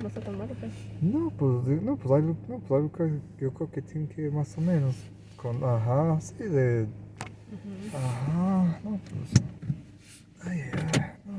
no está tan malo, pues. No, pues algo que yo creo que tiene que más o menos con, ajá, sí, de, ajá, no, pues, ay, no.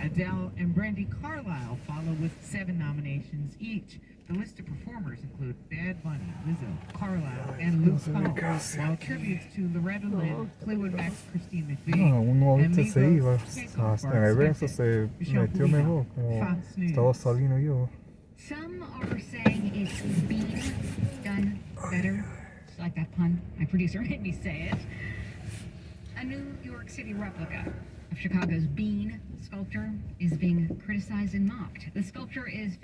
Adele and Brandy Carlisle follow with 7 nominations each. The list of performers include Bad Bunny, Lizzo, Carlisle, and Luke Combs, while tributes to Loretta Lynn, Fleetwood Mac's Christine McVie, No, uno ahorita se iba, Takeoff, hasta en el verso se metió mejor, como estaba saliendo yo. Some are saying it's been done better. Just like that pun. My producer made me say it. A New York City replica of Chicago's Bean sculpture is being criticized and mocked. The sculpture is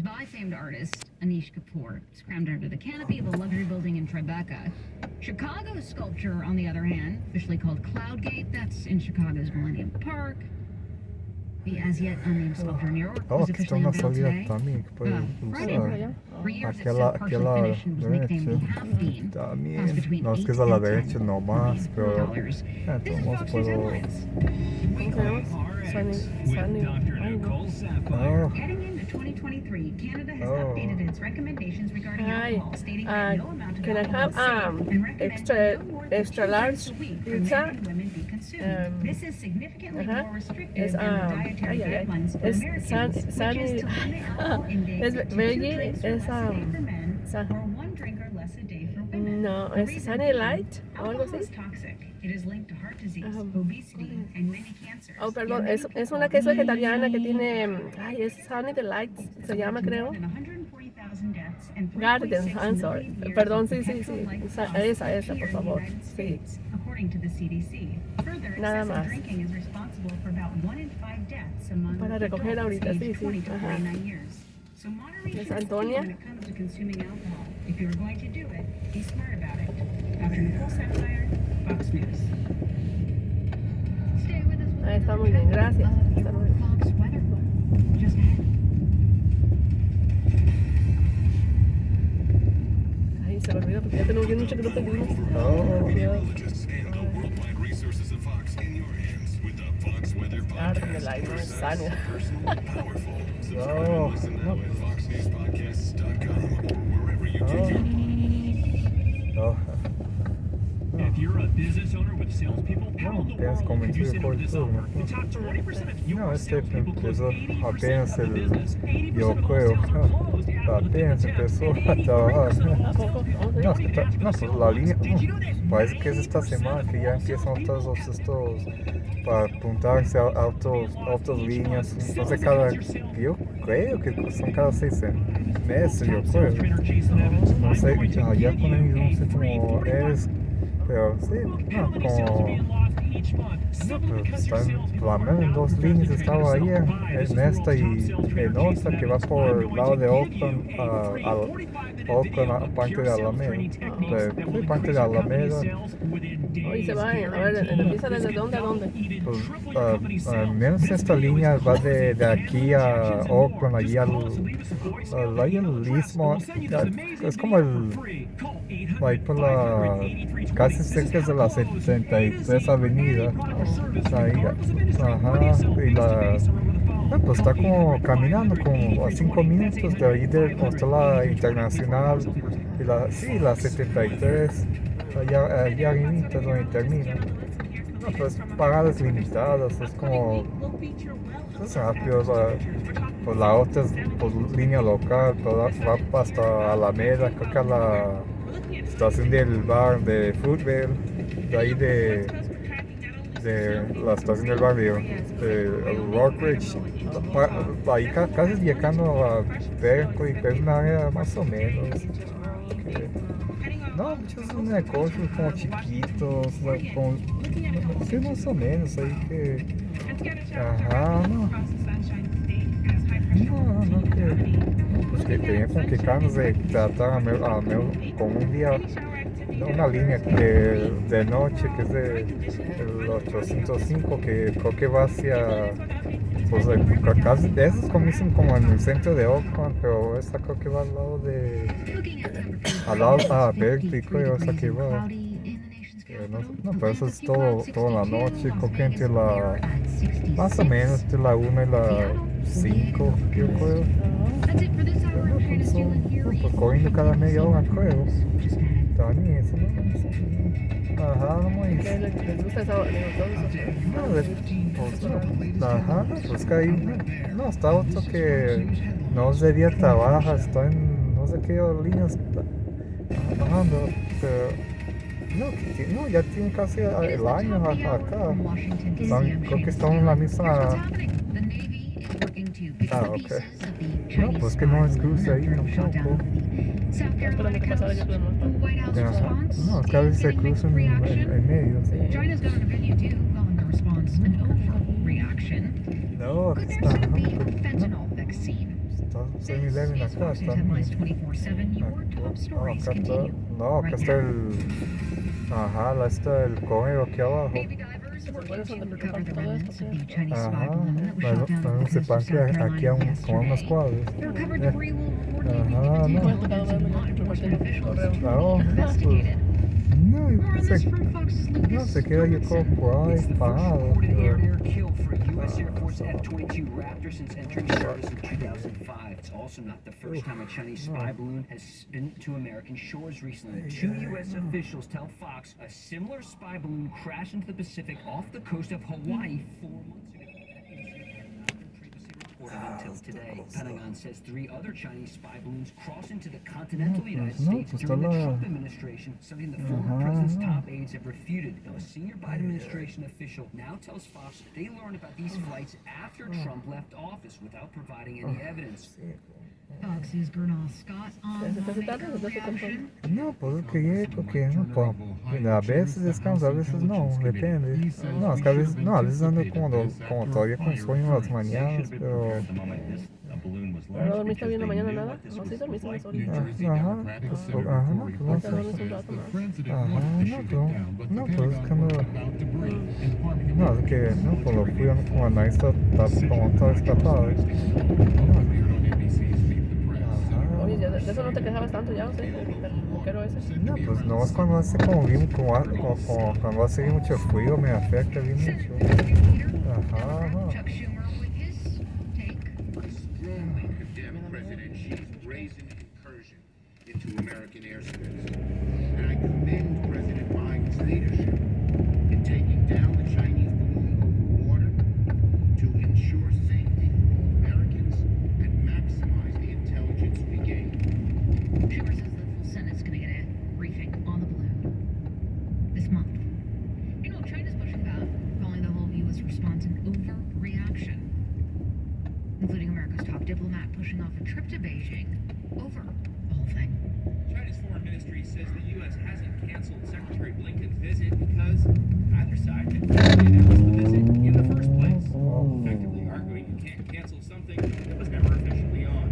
by famed artist Anish Kapoor. It's crammed under the canopy of a luxury building in Tribeca. Chicago's sculpture, on the other hand, officially called Cloudgate, that's in Chicago's Millennium Park. The as yet unnamed sculpture in New York was Aquí está officially una unveiled salida today. también que puede usar. For years it Aquella, said partially finished and was nicknamed the derecha. half bean. Cost También, between no es que es 8 a la and derecha nomás, pero $10. de This is todos modos Fox News puedo. headlines. Heading into 2023, Canada has updated its recommendations regarding alcohol, stating that no amount of Can I alcohol is have safe and recommend extra no more than 2 large drinks a week for pizza? men and women be consumed. This is significantly more restrictive Es, than the dietary guidelines for Americans, which is to limit alcohol intake es to 2 veggie, drinks or es less a day for men, or 1 drink or less a day for women. No, The es reason Sunny being, Light o algo alcohol así. is toxic. It is linked to heart disease, obesity, and many cancers. Oh, perdón, es una que es vegetariana que tiene, ay, es Sunny Delight, se llama, creo. Garden, I'm sorry. Perdón, sí. Esa, por favor. Sí. Nada más. Para recoger ahorita, sí. Ajá. Es Antonia. Ahí está muy bien, gracias. Está muy bien. Ay, se me olvidó porque ya tenemos bien mucho que no pedimos. Oh, Dios. Garden de Light, no es Sunny. no, no. If you're a business owner with salespeople, pound the Apenas world if you comenzó sit por on this turno. offer. The top 20% of No, your salespeople close empezó 80% apenas of the el, business. 80% yo of all creo, sales are closed after the apenas big test. empezó And a trabajar. 83% of all ¿A poco? salespeople ¿Oh, sí? No, pues la línea, Did you know that parece que es esta 90% semana que ya of all empiezan todos salespeople estos para apuntarse a autos líneas, no sé, yo creo que son cada 6 meses, yo creo. No sé, ya con ellos no sé cómo es, pero sí, no, pero están, por lo menos en 2 líneas estaba ahí, en esta y en otra que va por el lado de Oakland a Oakland, a parte de Alameda, de parte de Alameda. Hoy se va, a ver, empieza desde dónde a dónde. Pues, menos esta línea va de aquí a Oakland, allí ahí el istmo, es como ahí por casi cerca de la 73 avenida, ahí, ajá, y pues está como caminando como a 5 minutos de ahí de donde está la Internacional y la 73, allá arriba donde termina. No, pues paradas limitadas, es como es rápido, pues la otra es pues, línea local, pues, va hasta Alameda, creo que a la estación del bar de Fruitvale, de ahí de la estación del barrio de Rockridge, ahí casi llegando a Berkeley, pero es una área más o menos no, muchos negocios como chiquitos, sí, más o menos ahí que ajá, pues que tenían como que ganas de tratar con un día una línea de noche que es el 805 que creo que va hacia pues casi de esos comienzan como en el centro de Oakland, pero esta creo que va al lado de Berkeley, creo, o sea que va No, pero eso es toda la noche, creo que entre más o menos entre la 1 y la 5, yo creo. Pues corriendo cada media hora, creo. También eso, ¿no? Ajá, no muy... ¿Les gusta eso? No, ajá, pues que ahí, no, está otro que no sé día trabaja, está en no sé qué línea está trabajando, pero no, ya tiene casi el año acá. Creo que estamos en la misma... ok. No, pues que no es cruce ahí tampoco. Esperando que pasara yo creo más tarde. Ajá. No, es que a veces se cruzan en medio. China's got an opinion too, calling the response an overreaction. No, Could aquí there está. soon be a fentanyl vaccine? Está This 7-Eleven is acá, Fox está. News Headlines 24/7. Your top stories acá está. continue. No, acá right está now. Ajá, lá está el correo aquí abajo. Baby divers working to recover the todo remnants esto, of the Chinese Ajá, spy balloon that was mas shot down não off the se coast of pan que South aqui Carolina é com umas yesterday. quadras. The recovered É. debris will reportedly be Ajá, contained no. intelligence and law enforcement officials Não, investigated. não, More on this from Fox's não, Lucas você quer ir Tomlinson. por aí, It's the first parado. recorded air-to-air kill for a U.S. Air Force F-22 Raptor since entering service in 2005. It's also not the first time a Chinese spy balloon has been to American shores recently. 2 U.S. officials tell Fox a similar spy balloon crashed into the Pacific off the coast of Hawaii 4 months ago. Until today, Pentagon says 3 other Chinese spy balloons crossed into the continental United States during the Trump administration, something the former president's top aides have refuted. Now, a senior Biden administration official now tells Fox they learned about these flights after Trump left office without providing any evidence. Fox's Gernal Scott on reaction. Não, porque não, pô. A veces descansa, a veces não, depende. Não, às vezes, não, às vezes ando como todavía con sueño las mañanas, pero... ¿No dormiste bien la mañana nada? No, sí dormiste unas horitas. Ajá, no, pues no. Ahorita duermes un rato más. Ajá, no, pues es que no... No, es que, no, pues lo fui como a nice como todo escapado. Oye, ya de eso no te quejabas tanto ya, o sea, del moquero ese. No, pues no, es cuando hace como cuando hace mucho frío me afecta bien mucho. Ajá. Chuck Schumer with his take. Strongly condemn President Xi's brazen incursion into American airspace. And I commend President Biden's leadership in taking down the Chinese balloon over water to ensure safety for all Americans and maximize the intelligence we gain. Schumer says the full Senate's going to get a briefing on the balloon this month. Meanwhile, China's pushing back, calling the whole U.S. response an overreaction, including America's top diplomat pushing off a trip to Beijing over the whole thing. China's foreign ministry says the U.S. hasn't canceled Secretary Blinken's visit because neither side had formally announced the visit in the first place, effectively arguing you can't cancel something that was never officially on.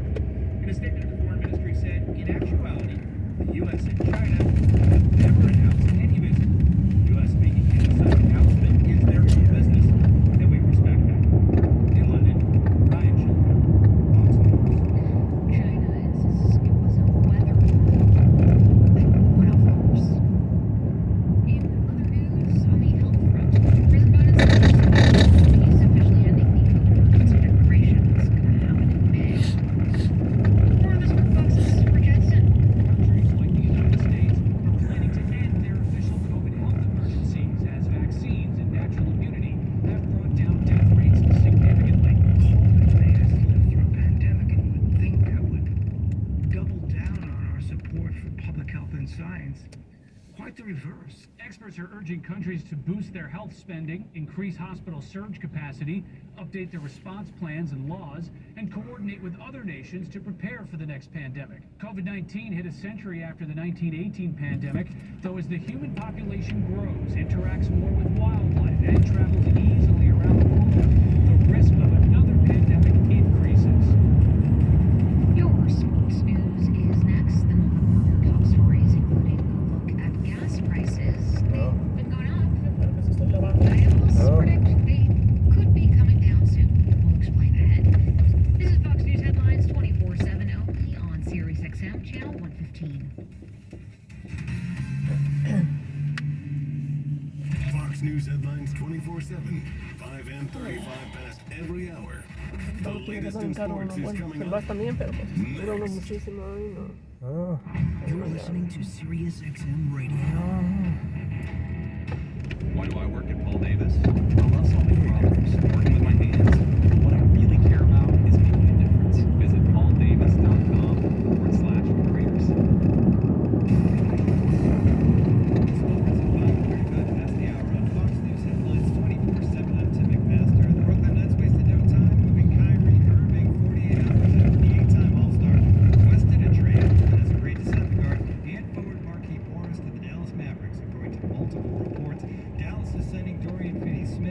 In a statement, the foreign ministry said, in actuality, the U.S. and China have never announced any visit. The U.S. making any such announcement is their own business, and we respect that. In London, Ryan Schilker, Fox News. China insists it was a weather balloon that went off course. In other news, on the health front, President Biden says he's officially ending the COVID emergency declaration. It's going to happen in May. More on this from Fox's Rich Edson. Countries like the United States are planning to end their official COVID health emergencies as vaccines and natural immunity have brought down death rates significantly. COVID made us live through a pandemic, and you would think that would double down on our support for public health and science. Quite the reverse. Experts are urging countries to boost their health spending, increase hospital surge capacity, update their response plans and laws, and coordinate with other nations to prepare for the next pandemic. COVID-19 hit a century after the 1918 pandemic, though as the human population grows, interacts more with wildlife, and travels easily around the world, the risk of another pandemic increases. Your sports news is next. The other top stories, including a look at gas prices. They've been going up. Espero que se esté lavando. Analysts predict they could be coming down soon. We'll explain ahead. This is Fox News Headlines 24/7 only on Sirius XM channel 115. every hour. Todo tiene que ser un carro uno bueno. El bus también, pero pues dura uno muchísimo y no. Oh. You're listening to Sirius XM Radio. Why do I work at Paul Davis? I love solving problems, working with my hands. But what I really care about is making a difference. Visit pauldavis.com/careers.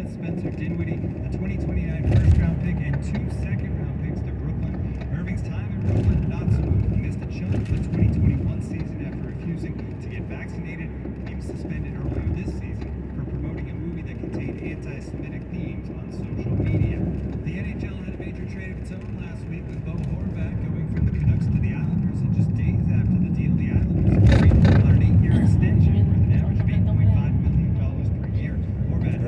Spencer Dinwiddie, a 2029 first-round pick, and 2 second-round picks to Brooklyn. Irving's time in Brooklyn, not smooth. He missed a chunk of the 2021 season after refusing to get vaccinated. He was suspended earlier this season for promoting a movie that contained anti-Semitic themes on social media. The NHL had a major trade of its own last week, with Bo Horvat going from the Canucks to the Islanders, and just days after the deal, the Islanders agreed on an 8-year extension with an average of $8.5 million per year. Horvat had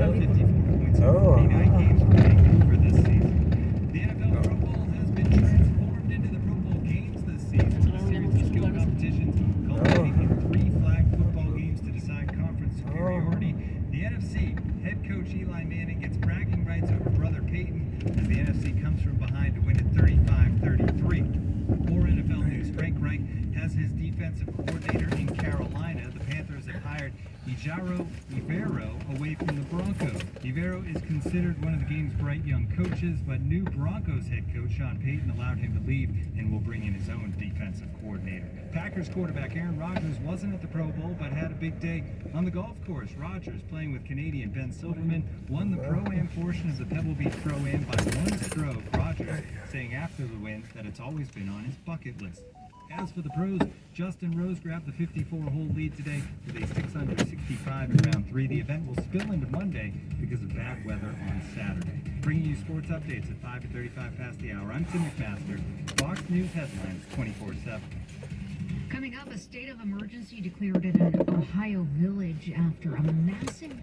49 games playing for this season. The NFL Pro Bowl has been transformed into the Pro Bowl games this season, with a series of skill competitions culminating in 3 flag football games to decide conference superiority. The NFC head coach Eli Manning gets bragging rights over brother Peyton as the NFC comes from behind to win at 35-33. More NFL news. Frank Reich has his defensive coordinator in Carolina. The Panthers have hired Ejiro Evero away from the Broncos. Evero is considered one of the game's bright young coaches, but new Broncos head coach Sean Payton allowed him to leave and will bring in his own defensive coordinator. Packers quarterback Aaron Rodgers wasn't at the Pro Bowl, but had a big day on the golf course. Rodgers, playing with Canadian Ben Silverman, won the Pro-Am portion of the Pebble Beach Pro-Am by 1 stroke. Rodgers saying after the win that it's always been on his bucket list. As for the pros, Justin Rose grabbed the 54-hole lead today with a 665 in round 3. The event will spill into Monday because of bad weather on Saturday. Bringing you sports updates at 5:35 past the hour. I'm Tim McMaster. Fox News headlines 24/7. Coming up, a state of emergency declared in an Ohio village after a massive